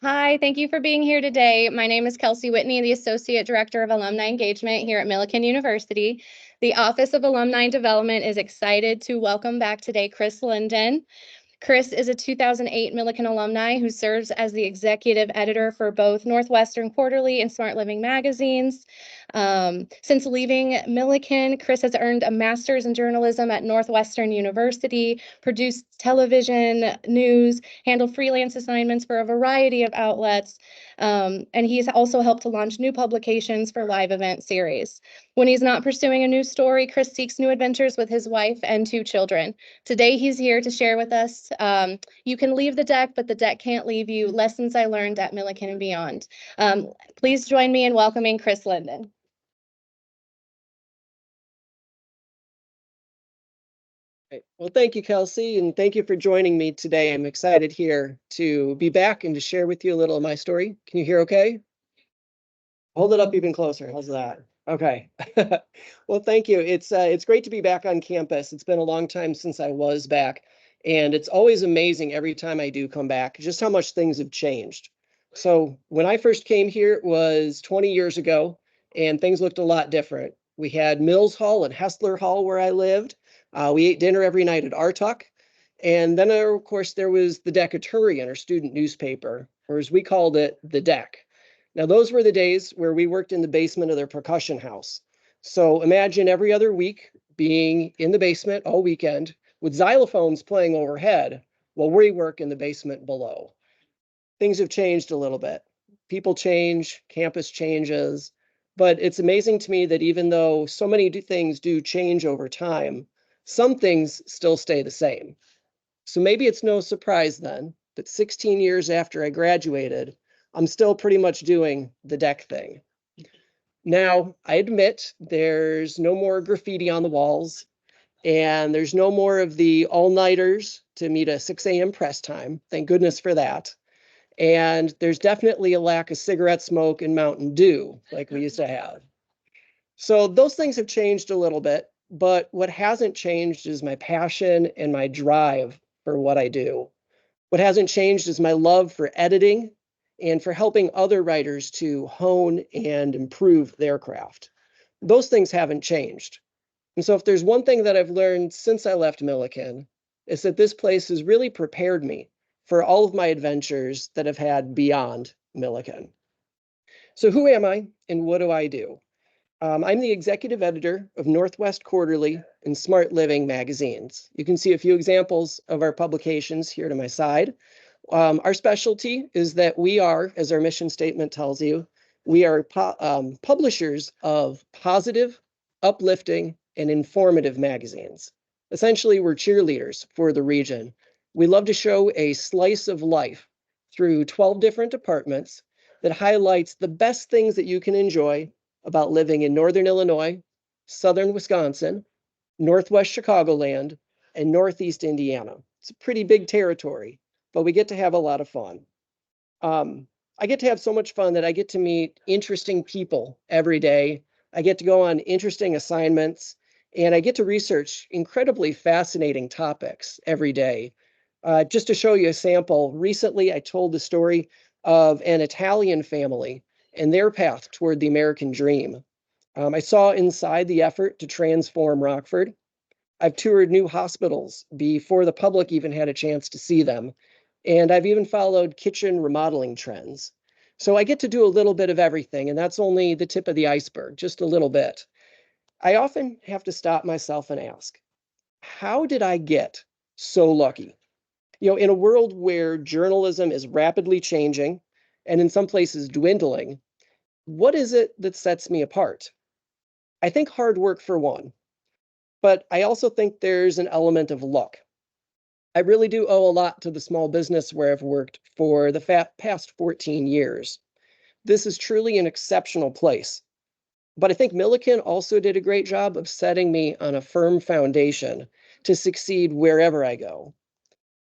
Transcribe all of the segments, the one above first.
Hi, thank you for being here today. My name is Kelsey Whitney, the Associate Director of Alumni Engagement here at Millikin University. The Office of Alumni Development is excited to welcome back today Chris Linden. Chris is a 2008 Millikin alumni who serves as the executive editor for both Northwestern Quarterly and Smart Living magazines. Since leaving Millikin, Chris has earned a master's in journalism at Northwestern University, produced television, news, handled freelance assignments for a variety of outlets, and he's also helped to launch new publications for live event series. When he's not pursuing a new story, Chris seeks new adventures with his wife and 2 children. Today, he's here to share with us, you can leave the deck, but the deck can't leave you, lessons I learned at Millikin and beyond. Please join me in welcoming Chris Linden. Great. Well, thank you, Kelsey, and thank you for joining me today. I'm excited here to be back and to share with you a little of my story. Can you hear okay? Hold it up even closer. How's that? Okay. Well, thank you. It's great to be back on campus. It's been a long time since I was back, and it's always amazing every time I do come back just how much things have changed. So when I first came here, it was 20 years ago, and things looked a lot different. We had Mills Hall and Hessler Hall where I lived. We ate dinner every night at Artuck. And then, of course, there was the Decatorian, our student newspaper, or as we called it, the Deck. Now, those were the days where we worked in the basement of their percussion house. So imagine every other week being in the basement all weekend with xylophones playing overhead while we work in the basement below. Things have changed a little bit. People change, campus changes, but it's amazing to me that even though so many things do change over time, some things still stay the same. So maybe it's no surprise then that 16 years after I graduated, I'm still pretty much doing the deck thing. Now, I admit there's no more graffiti on the walls, and there's no more of the all-nighters to meet a 6 a.m. press time. Thank goodness for that. And there's definitely a lack of cigarette smoke and Mountain Dew like we used to have. So those things have changed a little bit, but what hasn't changed is my passion and my drive for what I do. What hasn't changed is my love for editing and for helping other writers to hone and improve their craft. Those things haven't changed. And so if there's one thing that I've learned since I left Millikin, it's that this place has really prepared me for all of my adventures that I've had beyond Millikin. So who am I and what do I do? I'm the executive editor of Northwest Quarterly and Smart Living magazines. You can see a few examples of our publications here to my side. Our specialty is that we are, as our mission statement tells you, we are publishers of positive, uplifting, and informative magazines. Essentially, we're cheerleaders for the region. We love to show a slice of life through 12 different departments that highlights the best things that you can enjoy about living in Northern Illinois, Southern Wisconsin, Northwest Chicagoland, and Northeast Indiana. It's a pretty big territory, but we get to have a lot of fun. I get to have so much fun that I get to meet interesting people every day. I get to go on interesting assignments, and I get to research incredibly fascinating topics every day. Just to show you a sample, recently I told the story of an Italian family and their path toward the American dream. I saw inside the effort to transform Rockford. I've toured new hospitals before the public even had a chance to see them. And I've even followed kitchen remodeling trends. So I get to do a little bit of everything, and that's only the tip of the iceberg, just a little bit. I often have to stop myself and ask, how did I get so lucky? You know, in a world where journalism is rapidly changing and in some places dwindling, what is it that sets me apart? I think hard work for one, but I also think there's an element of luck. I really do owe a lot to the small business where I've worked for the past 14 years. This is truly an exceptional place. But I think Millikin also did a great job of setting me on a firm foundation to succeed wherever I go.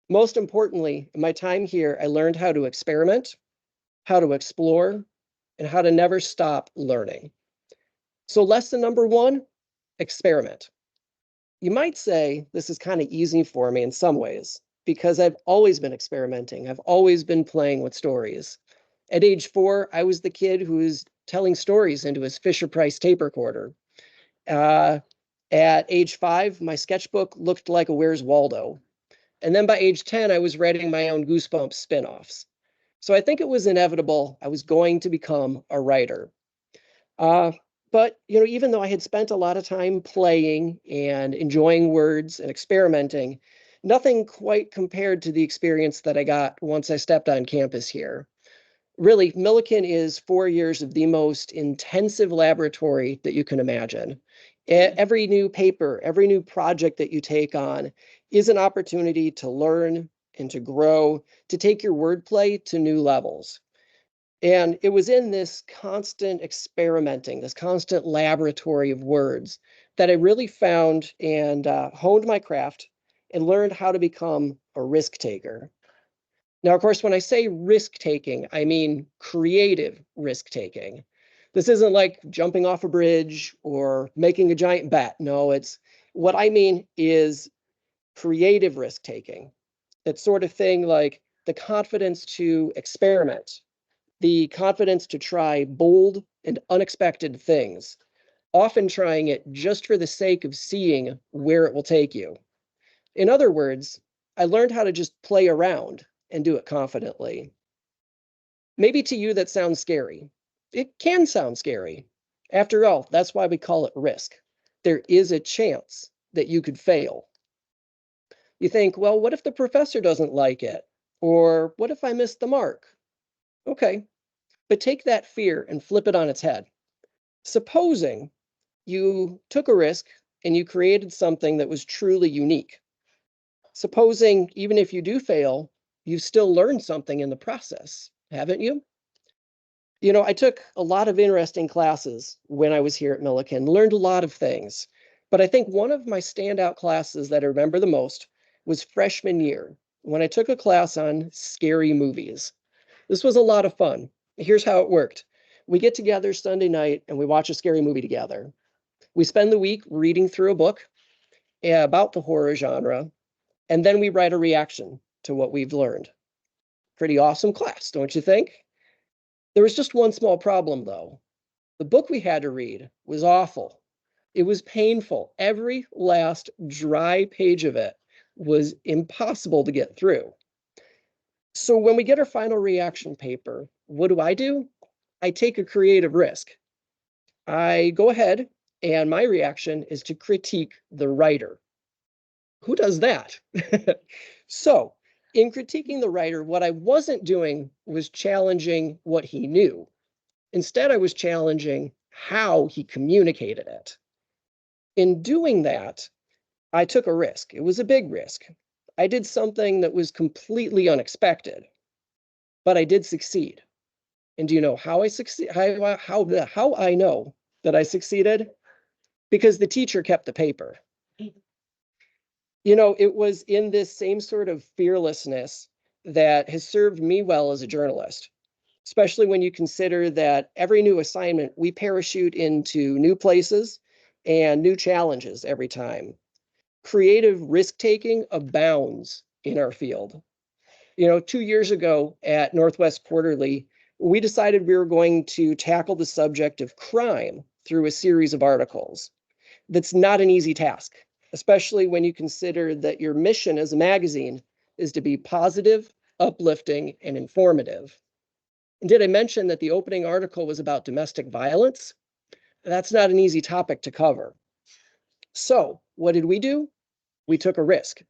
Most importantly, in my time here, I learned how to experiment, how to explore, and how to never stop learning. So lesson number one, experiment. You might say this is kind of easy for me in some ways. because I've always been experimenting. I've always been playing with stories. At age 4, I was the kid who was telling stories into his Fisher-Price tape recorder. Uh, at age 5, my sketchbook looked like a Where's Waldo. And then by age 10, I was writing my own Goosebumps spin-offs. So I think it was inevitable I was going to become a writer. Uh, but even though I had spent a lot of time playing and enjoying words and experimenting, nothing quite compared to the experience that I got once I stepped on campus here. Really, Millikin is 4 years of the most intensive laboratory that you can imagine. Every new paper, every new project that you take on is an opportunity to learn and to grow, to take your wordplay to new levels. And it was in this constant experimenting, this constant laboratory of words that I really found and honed my craft and learned how to become a risk taker. Now, of course, when I say risk taking, I mean creative risk taking. This isn't like jumping off a bridge or making a giant bet. No, it's what I mean is creative risk taking. That sort of thing like the confidence to experiment, the confidence to try bold and unexpected things, often trying it just for the sake of seeing where it will take you. In other words, I learned how to just play around and do it confidently. Maybe to you that sounds scary. It can sound scary. After all, that's why we call it risk. There is a chance that you could fail. You think, well, what if the professor doesn't like it? Or what if I miss the mark? Okay, but take that fear and flip it on its head. Supposing you took a risk and you created something that was truly unique. Supposing even if you do fail, you've still learned something in the process, haven't you? I took a lot of interesting classes when I was here at Millikin, learned a lot of things. But I think one of my standout classes that I remember the most was freshman year when I took a class on scary movies. This was a lot of fun. Here's how it worked. We get together Sunday night and we watch a scary movie together. We spend the week reading through a book about the horror genre, and then we write a reaction to what we've learned. Pretty awesome class, don't you think? There was just one small problem, though. The book we had to read was awful. It was painful. Every last dry page of it was impossible to get through. So when we get our final reaction paper, what do? I take a creative risk. I go ahead and my reaction is to critique the writer. Who does that? So in critiquing the writer, what I wasn't doing was challenging what he knew. Instead, I was challenging how he communicated it. In doing that, I took a risk. It was a big risk. I did something that was completely unexpected, but I did succeed. And do you know how I succeed? How I know that I succeeded? Because the teacher kept the paper. It was in this same sort of fearlessness that has served me well as a journalist, especially when you consider that every new assignment, we parachute into new places and new challenges every time. Creative risk-taking abounds in our field. 2 years ago at Northwest Quarterly, we decided we were going to tackle the subject of crime through a series of articles. That's not an easy task, especially when you consider that your mission as a magazine is to be positive, uplifting, and informative. And did I mention that the opening article was about domestic violence? That's not an easy topic to cover. So what did we do? We took a risk.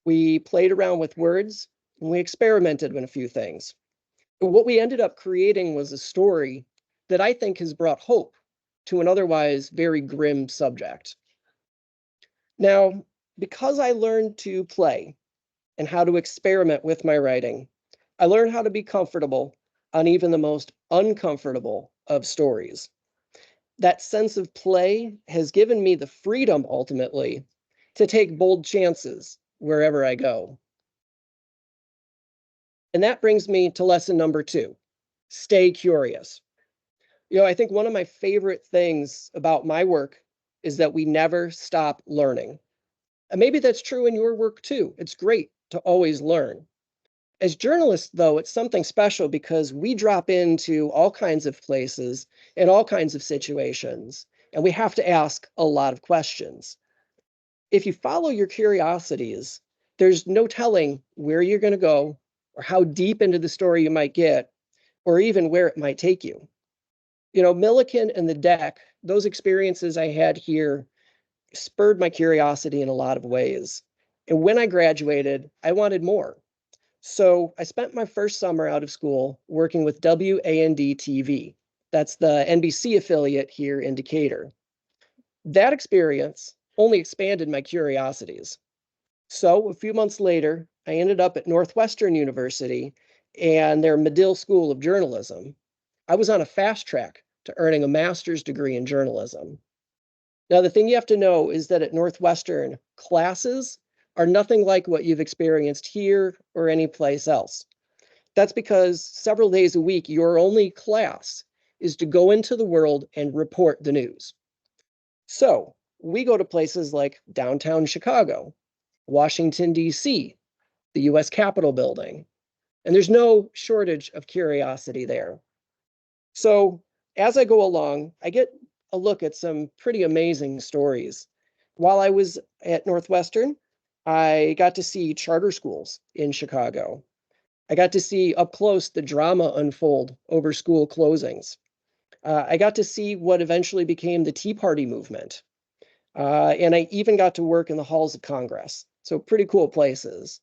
We played around with words and we experimented with a few things. But what we ended up creating was a story that I think has brought hope to an otherwise very grim subject. Now, because I learned to play and how to experiment with my writing, I learned how to be comfortable on even the most uncomfortable of stories. That sense of play has given me the freedom, ultimately, to take bold chances wherever I go. And that brings me to lesson number 2, stay curious. I think one of my favorite things about my work is that we never stop learning. And maybe that's true in your work too. It's great to always learn. As journalists, though, it's something special because we drop into all kinds of places and all kinds of situations, and we have to ask a lot of questions. If you follow your curiosities, there's no telling where you're going to go or how deep into the story you might get, or even where it might take you. You know, Millikin and the deck, those experiences I had here spurred my curiosity in a lot of ways. And when I graduated, I wanted more. So I spent my first summer out of school working with WAND TV. That's the NBC affiliate here in Decatur. That experience only expanded my curiosities. So a few months later, I ended up at Northwestern University and their Medill School of Journalism. I was on a fast track to earning a master's degree in journalism. Now, the thing you have to know is that at Northwestern, classes are nothing like what you've experienced here or anyplace else. That's because several days a week, your only class is to go into the world and report the news. So we go to places like downtown Chicago, Washington, D.C., the U.S. Capitol building, and there's no shortage of curiosity there. So as I go along, I get a look at some pretty amazing stories. While I was at Northwestern, I got to see charter schools in Chicago. I got to see up close the drama unfold over school closings. I got to see what eventually became the Tea Party movement. And I even got to work in the halls of Congress. So pretty cool places.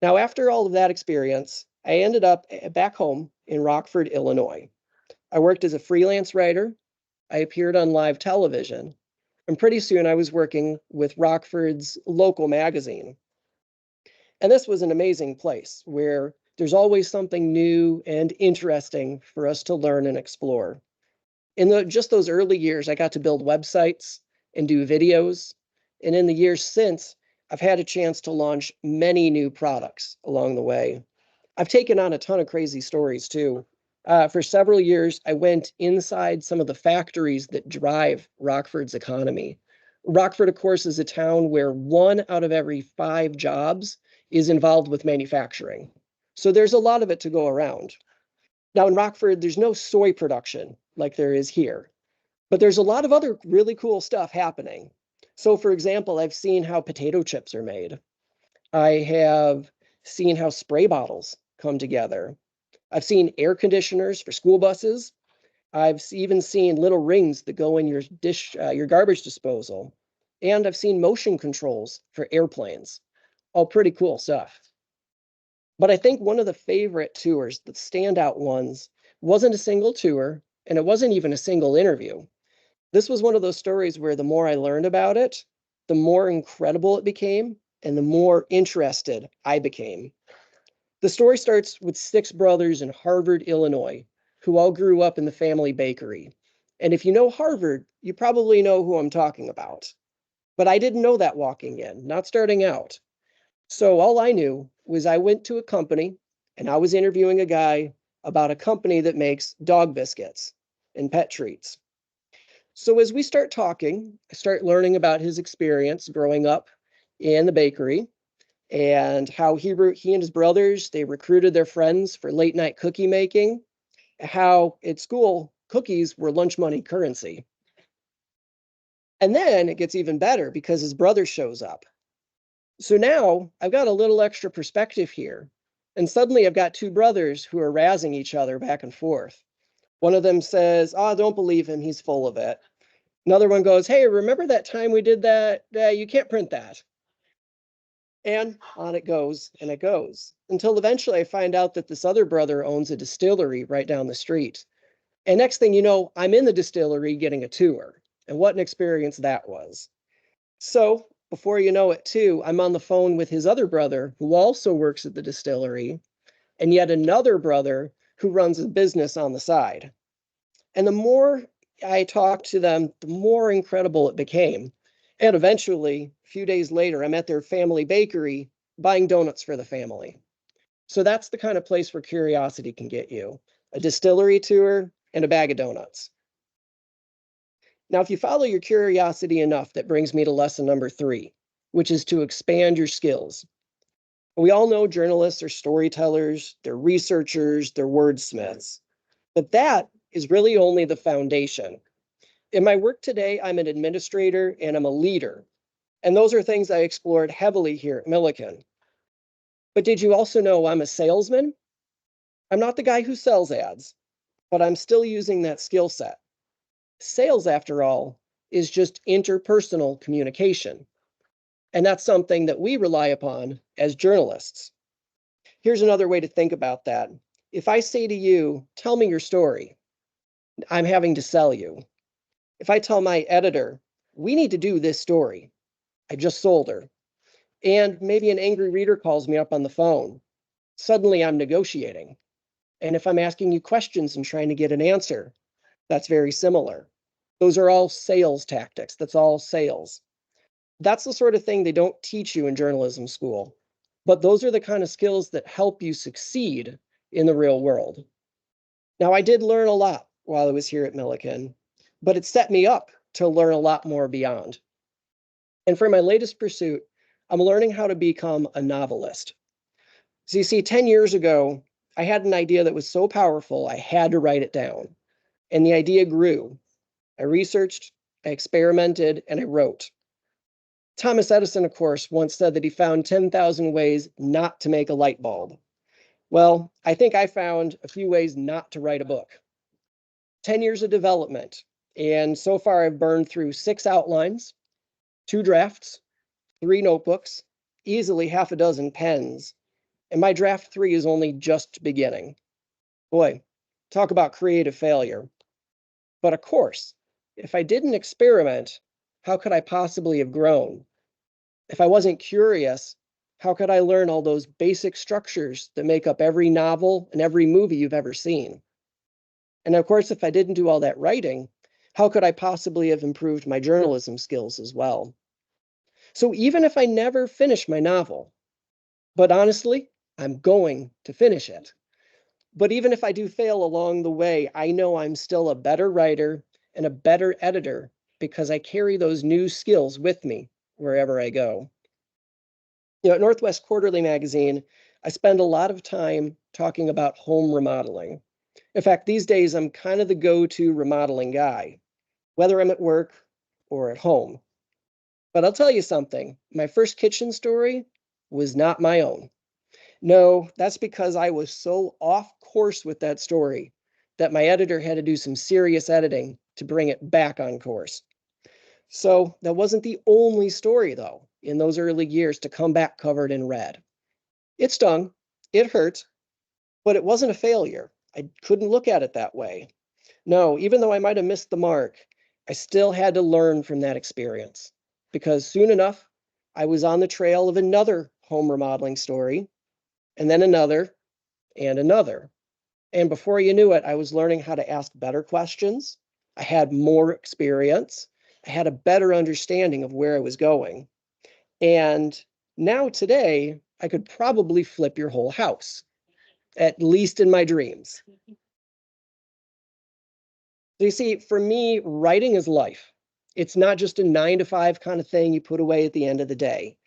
Now, after all of that experience, I ended up back home in Rockford, Illinois. I worked as a freelance writer. I appeared on live television. And pretty soon I was working with Rockford's local magazine. And this was an amazing place where there's always something new and interesting for us to learn and explore. In just those early years, I got to build websites and do videos. And in the years since, I've had a chance to launch many new products along the way. I've taken on a ton of crazy stories too. For several years, I went inside some of the factories that drive Rockford's economy. Rockford, of course, is a town where 1 out of every 5 jobs is involved with manufacturing. So there's a lot of it to go around. Now in Rockford, there's no soy production like there is here, but there's a lot of other really cool stuff happening. So for example, I've seen how potato chips are made. I have seen how spray bottles come together. I've seen air conditioners for school buses. I've even seen little rings that go in your garbage disposal. And I've seen motion controls for airplanes. All pretty cool stuff. But I think one of the favorite tours, the standout ones, wasn't a single tour, and it wasn't even a single interview. This was one of those stories where the more I learned about it, the more incredible it became, and the more interested I became. The story starts with 6 brothers in Harvard, Illinois, who all grew up in the family bakery. And if you know Harvard, you probably know who I'm talking about. But I didn't know that walking in, not starting out. So all I knew was I went to a company and I was interviewing a guy about a company that makes dog biscuits and pet treats. So as we start talking, I start learning about his experience growing up in the bakery and how he and his brothers, they recruited their friends for late night cookie making, how at school cookies were lunch money currency. And then it gets even better because his brother shows up. So now I've got a little extra perspective here. And suddenly I've got 2 brothers who are razzing each other back and forth. One of them says, "Oh, don't believe him. He's full of it." Another one goes, "Hey, remember that time we did that? You can't print that." And on it goes and it goes until eventually I find out that this other brother owns a distillery right down the street. And next thing you know, I'm in the distillery getting a tour. And what an experience that was. So before you know it, too, I'm on the phone with his other brother who also works at the distillery, and yet another brother who runs a business on the side. And the more I talked to them, the more incredible it became. And eventually, a few days later, I'm at their family bakery buying donuts for the family. So that's the kind of place where curiosity can get you: a distillery tour and a bag of donuts. Now, if you follow your curiosity enough, that brings me to lesson number 3, which is to expand your skills. We all know journalists are storytellers, they're researchers, they're wordsmiths, but that is really only the foundation. In my work today, I'm an administrator and I'm a leader, and those are things I explored heavily here at Millikin. But did you also know I'm a salesman? I'm not the guy who sells ads, but I'm still using that skill set. Sales, after all, is just interpersonal communication. And that's something that we rely upon as journalists. Here's another way to think about that. If I say to you, tell me your story, I'm having to sell you. If I tell my editor, we need to do this story, I just sold her. And maybe an angry reader calls me up on the phone. Suddenly I'm negotiating. And if I'm asking you questions and trying to get an answer, that's very similar. Those are all sales tactics. That's all sales. That's the sort of thing they don't teach you in journalism school. But those are the kind of skills that help you succeed in the real world. Now, I did learn a lot while I was here at Millikin, but it set me up to learn a lot more beyond. And for my latest pursuit, I'm learning how to become a novelist. So you see, 10 years ago, I had an idea that was so powerful, I had to write it down. And the idea grew. I researched, I experimented, and I wrote. Thomas Edison, of course, once said that he found 10,000 ways not to make a light bulb. Well, I think I found a few ways not to write a book. 10 years of development, and so far I've burned through 6 outlines, 2 drafts, 3 notebooks, easily half a dozen pens, and my draft 3 is only just beginning. Boy, talk about creative failure. But of course, if I didn't experiment, how could I possibly have grown? If I wasn't curious, how could I learn all those basic structures that make up every novel and every movie you've ever seen? And of course, if I didn't do all that writing, how could I possibly have improved my journalism skills as well? So even if I never finish my novel, but honestly, I'm going to finish it. But even if I do fail along the way, I know I'm still a better writer and a better editor because I carry those new skills with me wherever I go. At Northwest Quarterly magazine, I spend a lot of time talking about home remodeling. In fact, these days I'm kind of the go-to remodeling guy, whether I'm at work or at home. But I'll tell you something, my first kitchen story was not my own. No, that's because I was so off course with that story that my editor had to do some serious editing to bring it back on course. So that wasn't the only story, though, in those early years to come back covered in red. It stung, it hurt, but it wasn't a failure. I couldn't look at it that way. No, even though I might have missed the mark, I still had to learn from that experience because soon enough, I was on the trail of another home remodeling story, and then another, and another. And before you knew it, I was learning how to ask better questions. I had more experience. I had a better understanding of where I was going. And now today, I could probably flip your whole house, at least in my dreams. So you see, for me, writing is life. It's not just a 9 to 5 kind of thing you put away at the end of the day.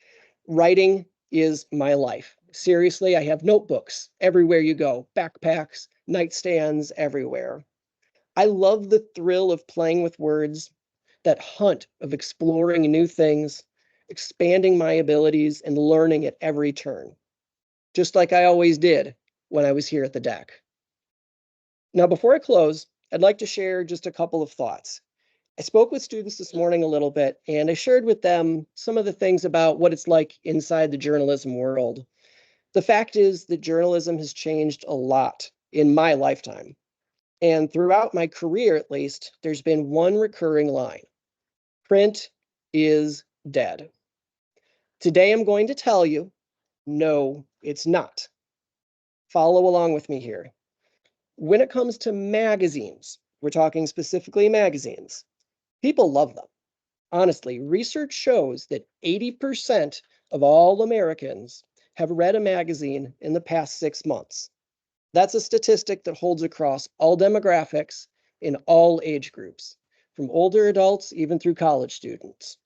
Writing is my life. Seriously, I have notebooks everywhere you go, backpacks, nightstands, everywhere. I love the thrill of playing with words, that hunt of exploring new things, expanding my abilities, and learning at every turn, just like I always did when I was here at the deck. Now, before I close, I'd like to share just a couple of thoughts. I spoke with students this morning a little bit, and I shared with them some of the things about what it's like inside the journalism world. The fact is that journalism has changed a lot in my lifetime. And throughout my career, at least, there's been one recurring line. Print is dead. Today, I'm going to tell you, no, it's not. Follow along with me here. When it comes to magazines, we're talking specifically magazines, people love them. Honestly, research shows that 80% of all Americans have read a magazine in the past 6 months. That's a statistic that holds across all demographics in all age groups, from older adults even through college students.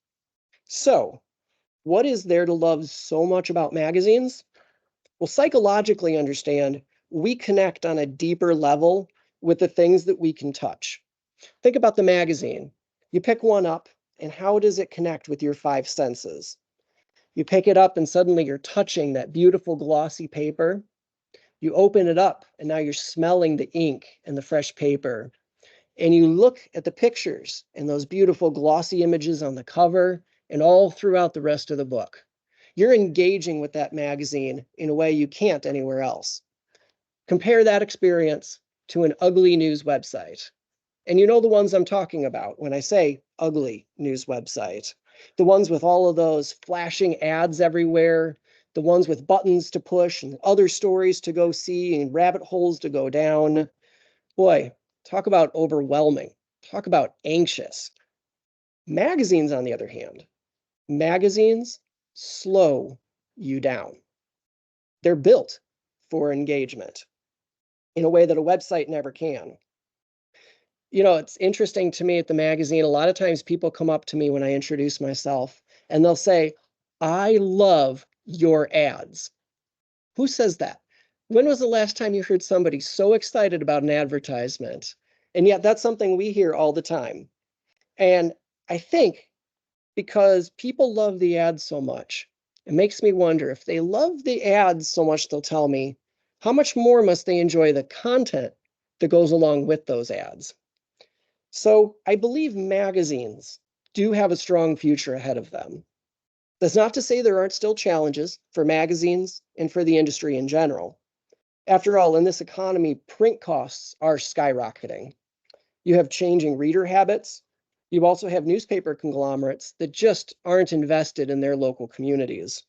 So, what is there to love so much about magazines? Well, psychologically understand, we connect on a deeper level with the things that we can touch. Think about the magazine. You pick one up, and how does it connect with your five senses? You pick it up, and suddenly you're touching that beautiful glossy paper. You open it up, and now you're smelling the ink and the fresh paper. And you look at the pictures and those beautiful glossy images on the cover and all throughout the rest of the book. You're engaging with that magazine in a way you can't anywhere else. Compare that experience to an ugly news website. And you know the ones I'm talking about when I say ugly news website. The ones with all of those flashing ads everywhere, the ones with buttons to push and other stories to go see and rabbit holes to go down. Boy, talk about overwhelming. Talk about anxious. Magazines, on the other hand, magazines slow you down. They're built for engagement in a way that a website never can. You know, it's interesting to me at the magazine, a lot of times people come up to me when I introduce myself and they'll say, I love your ads. Who says that? When was the last time you heard somebody so excited about an advertisement? And yet that's something we hear all the time. And I think because people love the ads so much, it makes me wonder if they love the ads so much, they'll tell me, how much more must they enjoy the content that goes along with those ads? So I believe magazines do have a strong future ahead of them. That's not to say there aren't still challenges for magazines and for the industry in general. After all, in this economy, print costs are skyrocketing. You have changing reader habits. You also have newspaper conglomerates that just aren't invested in their local communities.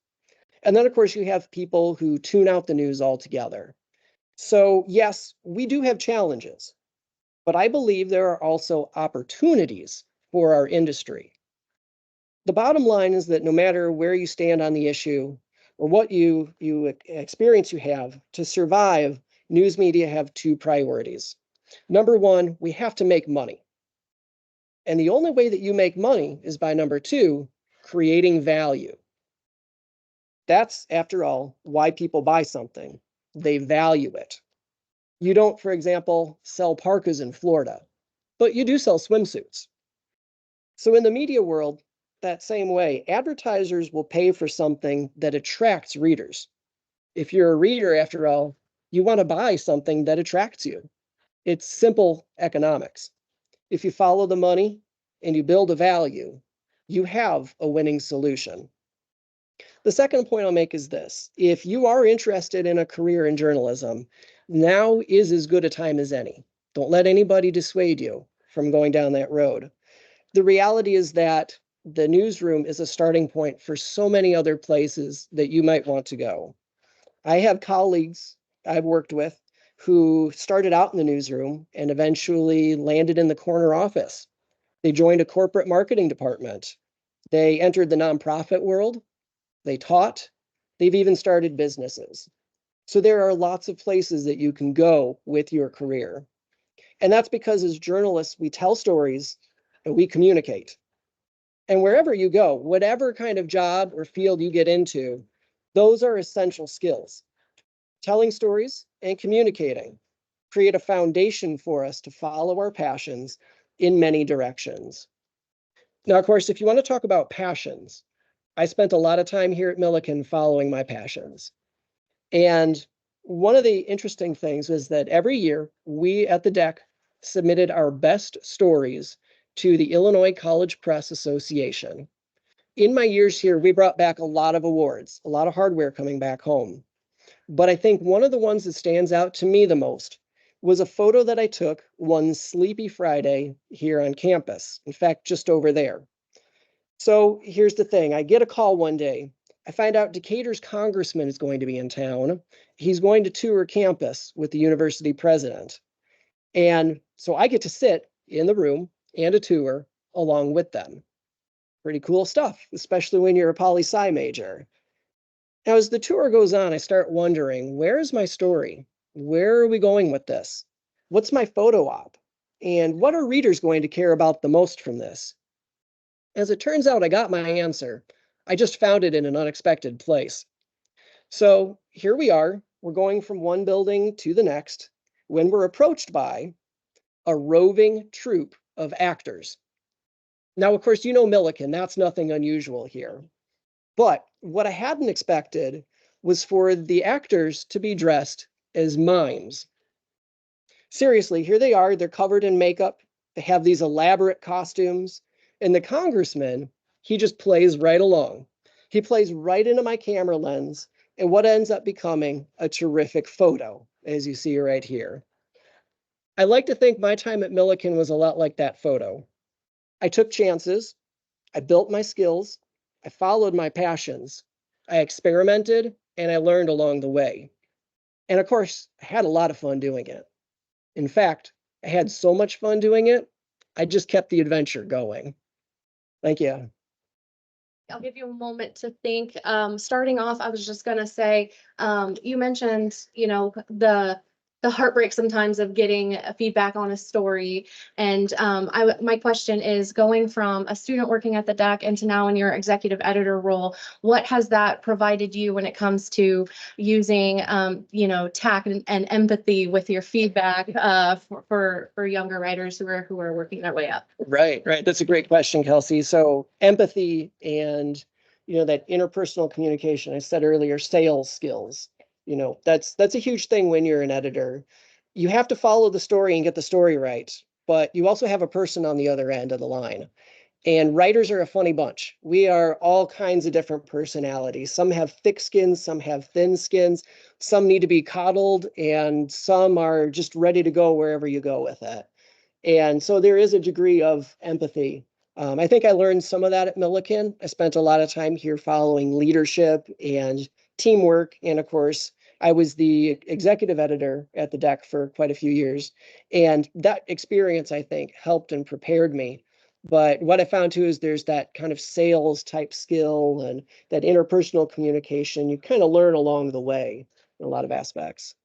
And then, of course, you have people who tune out the news altogether. So, yes, we do have challenges, but I believe there are also opportunities for our industry. The bottom line is that no matter where you stand on the issue or what experience you have, to survive, news media have two priorities. Number one, we have to make money. And the only way that you make money is by number two, creating value. That's, after all, why people buy something. They value it. You don't, for example, sell parkas in Florida, but you do sell swimsuits. So in the media world, that same way, advertisers will pay for something that attracts readers. If you're a reader, after all, you want to buy something that attracts you. It's simple economics. If you follow the money and you build a value, you have a winning solution. The second point I'll make is this. If you are interested in a career in journalism, now is as good a time as any. Don't let anybody dissuade you from going down that road. The reality is that the newsroom is a starting point for so many other places that you might want to go. I have colleagues I've worked with who started out in the newsroom and eventually landed in the corner office. They joined a corporate marketing department. They entered the nonprofit world. They taught. They've even started businesses. So there are lots of places that you can go with your career. And that's because as journalists, we tell stories and we communicate. And wherever you go, whatever kind of job or field you get into, those are essential skills. Telling stories and communicating create a foundation for us to follow our passions in many directions. Now, of course, if you want to talk about passions, I spent a lot of time here at Millikin following my passions. And one of the interesting things was that every year we at the DEC submitted our best stories to the Illinois College Press Association. In my years here, we brought back a lot of awards, a lot of hardware coming back home. But I think one of the ones that stands out to me the most was a photo that I took one sleepy Friday here on campus. In fact, just over there. So here's the thing. I get a call one day. I find out Decatur's congressman is going to be in town. He's going to tour campus with the university president. And so I get to sit in the room and a tour along with them. Pretty cool stuff, especially when you're a poli-sci major. Now, as the tour goes on, I start wondering, where is my story? Where are we going with this? What's my photo op? And what are readers going to care about the most from this? As it turns out, I got my answer. I just found it in an unexpected place. So here we are, we're going from one building to the next when we're approached by a roving troupe of actors. Now, of course, you know Millikin, that's nothing unusual here. But what I hadn't expected was for the actors to be dressed as mimes. Seriously, here they are, they're covered in makeup, they have these elaborate costumes, and the congressman, he just plays right along. He plays right into my camera lens, and what ends up becoming a terrific photo, as you see right here. I like to think my time at Millikin was a lot like that photo. I took chances, I built my skills, I followed my passions, I experimented, and I learned along the way. And of course, I had a lot of fun doing it. In fact, I had so much fun doing it, I just kept the adventure going. Thank you. I'll give you a moment to think. Starting off, I was just gonna say, you mentioned, the heartbreak sometimes of getting a feedback on a story. And my question is, going from a student working at the deck into now in your executive editor role, what has that provided you when it comes to using, tact and empathy with your feedback for younger writers who are working their way up? Right, right. That's a great question, Kelsey. So empathy and that interpersonal communication, I said earlier, sales skills, that's a huge thing when you're an editor. You have to follow the story and get the story right, but you also have a person on the other end of the line. And writers are a funny bunch. We are all kinds of different personalities. Some have thick skins, some have thin skins, some need to be coddled, and some are just ready to go wherever you go with it. And so there is a degree of empathy. I think I learned some of that at Millikin. I spent a lot of time here following leadership and teamwork. And of course, I was the executive editor at the deck for quite a few years. And that experience, I think, helped and prepared me. But what I found too is there's that kind of sales type skill and that interpersonal communication you kind of learn along the way in a lot of aspects.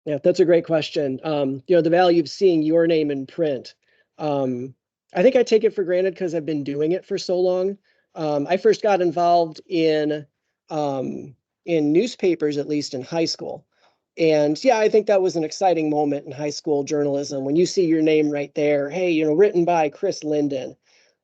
Yeah, that's a great question. The value of seeing your name in print. Um, I think I take it for granted because I've been doing it for so long. I first got involved in newspapers, at least in high school. And yeah, I think that was an exciting moment in high school journalism when you see your name right there. Hey, written by Chris Linden.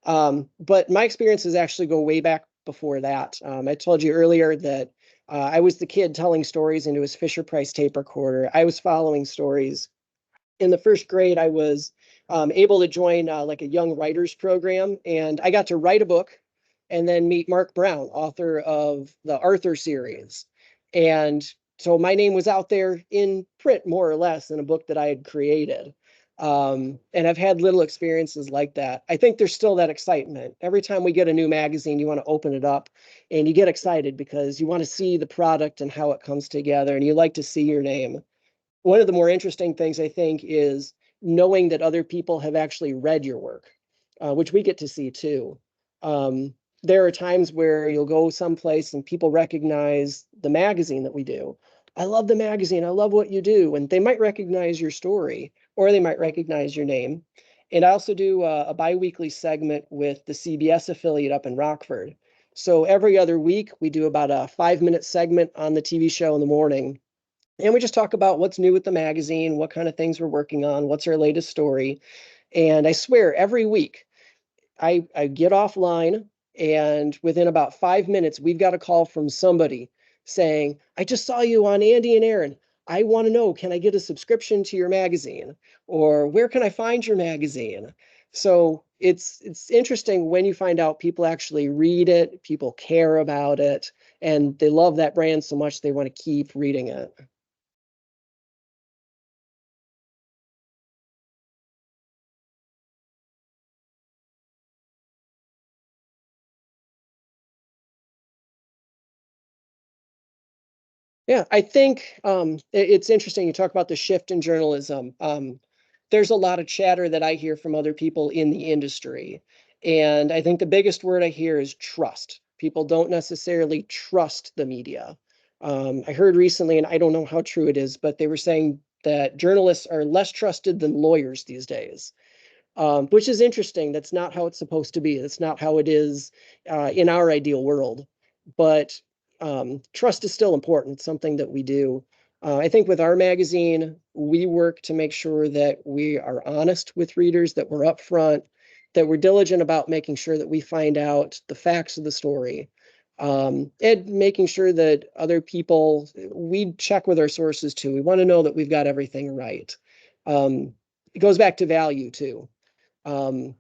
But my experiences actually go way back before that. I told you earlier that I was the kid telling stories into his Fisher Price tape recorder. I was following stories. In the first grade, I was able to join like a young writers program, and I got to write a book and then meet Mark Brown, author of the Arthur series. And so my name was out there in print, more or less, in a book that I had created. And I've had little experiences like that. I think there's still that excitement. Every time we get a new magazine, you want to open it up and you get excited because you want to see the product and how it comes together, and you like to see your name. One of the more interesting things, I think, is knowing that other people have actually read your work, which we get to see too. There are times where you'll go someplace and people recognize the magazine that we do. I love the magazine. I love what you do. And they might recognize your story or they might recognize your name. And I also do a biweekly segment with the CBS affiliate up in Rockford. So every other week, we do about a 5-minute segment on the TV show in the morning. And we just talk about what's new with the magazine, what kind of things we're working on, what's our latest story. And I swear every week I get offline and within about 5 minutes, we've got a call from somebody saying, I just saw you on Andy and Aaron. I want to know, can I get a subscription to your magazine? Or where can I find your magazine? So it's interesting when you find out people actually read it, people care about it, and they love that brand so much they want to keep reading it. Yeah, I think it's interesting. You talk about the shift in journalism. There's a lot of chatter that I hear from other people in the industry. And I think the biggest word I hear is trust. People don't necessarily trust the media. I heard recently, and I don't know how true it is, but they were saying that journalists are less trusted than lawyers these days, which is interesting. That's not how it's supposed to be. That's not how it is in our ideal world. But trust is still important. It's something that we do. I think with our magazine, we work to make sure that we are honest with readers, that we're upfront, that we're diligent about making sure that we find out the facts of the story, and making sure that other people, we check with our sources too. We want to know that we've got everything right. It goes back to value too. Um,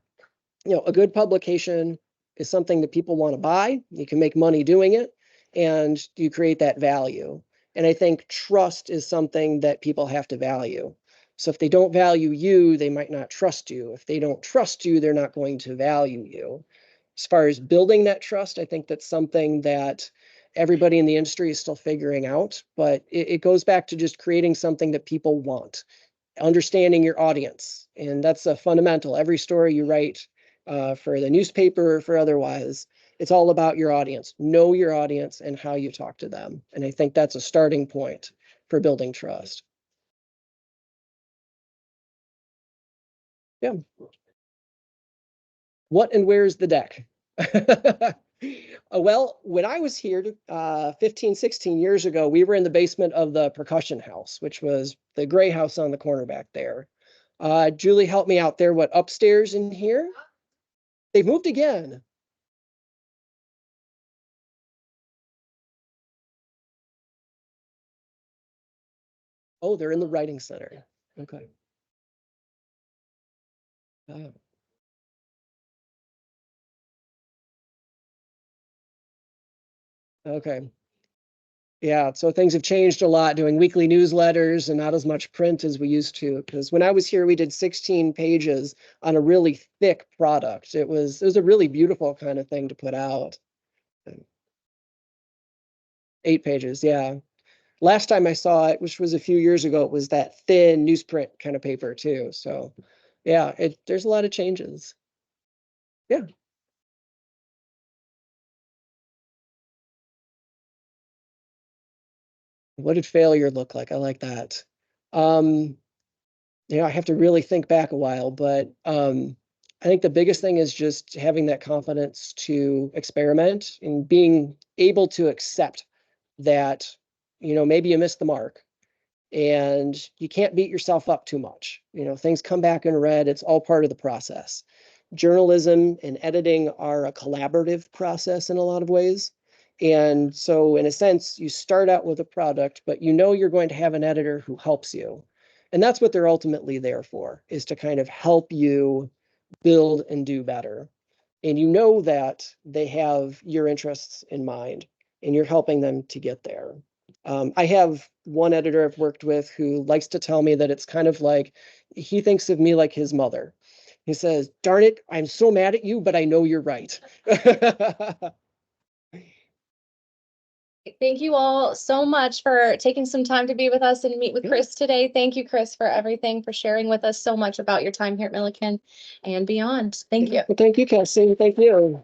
a good publication is something that people want to buy. You can make money doing it, and you create that value. And I think trust is something that people have to value. So if they don't value you, they might not trust you. If they don't trust you, they're not going to value you. As far as building that trust, I think that's something that everybody in the industry is still figuring out, but it goes back to just creating something that people want, understanding your audience. And that's a fundamental. Every story you write for the newspaper, for otherwise, it's all about your audience. Know your audience and how you talk to them. And I think that's a starting point for building trust. Yeah. What and where's the deck? Well, when I was here 15, 16 years ago, we were in the basement of the percussion house, which was the gray house on the corner back there. Julie helped me out there. What, upstairs in here? They've moved again. Oh, they're in the writing center. Okay. Oh, okay. Yeah, so things have changed a lot, doing weekly newsletters and not as much print as we used to. Because when I was here, we did 16 pages on a really thick product. It was a really beautiful kind of thing to put out. 8 pages, yeah. Last time I saw it, which was a few years ago, it was that thin newsprint kind of paper too. So yeah, there's a lot of changes. Yeah. What did failure look like? I like that. Um, I have to really think back a while, but I think the biggest thing is just having that confidence to experiment and being able to accept that, maybe you missed the mark and you can't beat yourself up too much. Things come back in red. It's all part of the process. Journalism and editing are a collaborative process in a lot of ways. And so in a sense, you start out with a product, but you're going to have an editor who helps you. And that's what they're ultimately there for, is to kind of help you build and do better. And that they have your interests in mind and you're helping them to get there. I have one editor I've worked with who likes to tell me that it's kind of like he thinks of me like his mother. He says, "Darn it, I'm so mad at you, but I know you're right." Thank you all so much for taking some time to be with us and meet with Yeah. Chris today. Thank you, Chris, for everything, for sharing with us so much about your time here at Millikin and beyond. Thank you. Well, thank you, Kelsey. Thank you.